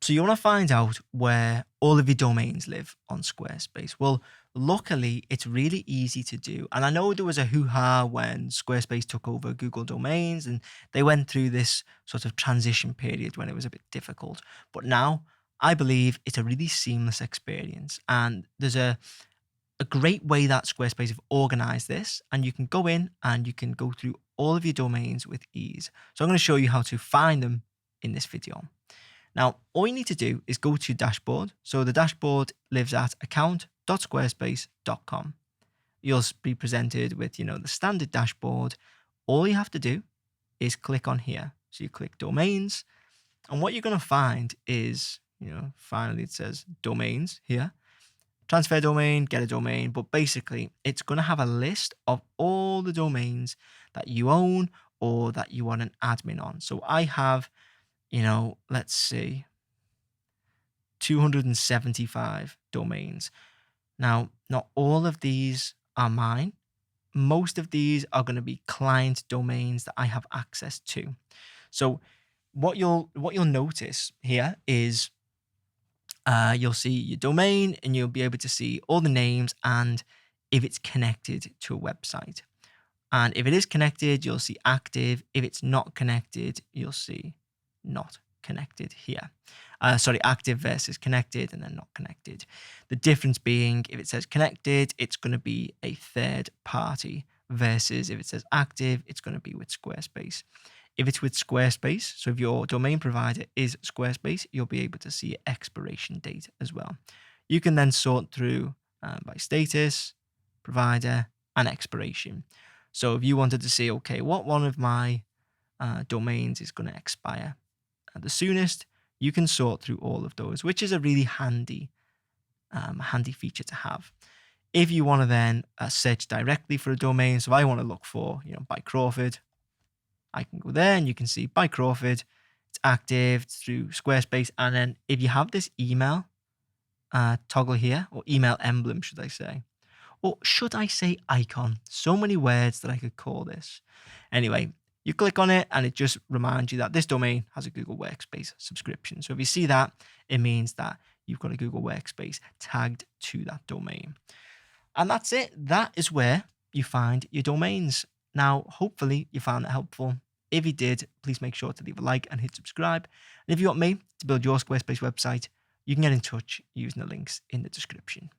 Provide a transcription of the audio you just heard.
So you want to find out where all of your domains live on Squarespace. Well, luckily, it's really easy to do. And I know there was a hoo-ha when Squarespace took over Google Domains and they went through this sort of transition period when it was a bit difficult. But now I believe it's a really seamless experience. And there's a great way that Squarespace have organized this, and you can go in and you can go through all of your domains with ease. So I'm going to show you how to find them in this video. Now, all you need to do is go to your dashboard. So the dashboard lives at account.squarespace.com. You'll be presented with, the standard dashboard. All you have to do is click on here. So you click domains, and what you're going to find is, finally it says domains here. Transfer domain, get a domain, but basically it's going to have a list of all the domains that you own or that you want an admin on. So I have, let's see, 275 domains. Now, not all of these are mine. Most of these are going to be client domains that I have access to. So what you'll notice here is you'll see your domain and you'll be able to see all the names and if it's connected to a website. And if it is connected, you'll see active. If it's not connected, you'll see not connected here. Active versus connected and then not connected. The difference being if it says connected, it's going to be a third party versus if it says active, it's going to be with Squarespace. If it's with Squarespace, so if your domain provider is Squarespace, you'll be able to see expiration date as well. You can then sort through by status, provider, and expiration. So if you wanted to see, okay, what one of my domains is going to expire the soonest, you can sort through all of those, which is a really handy feature to have. If you want to then search directly for a domain, so if I want to look for, by Crawford, I can go there and you can see by Crawford, it's active, it's through Squarespace. And then if you have this email toggle here, or email emblem, should I say, or should I say icon? So many words that I could call this. Anyway, you click on it and it just reminds you that this domain has a Google Workspace subscription. So if you see that, it means that you've got a Google Workspace tagged to that domain. And that's it. That is where you find your domains. Now, hopefully you found it helpful. If you did, please make sure to leave a like and hit subscribe. And if you want me to build your Squarespace website, you can get in touch using the links in the description.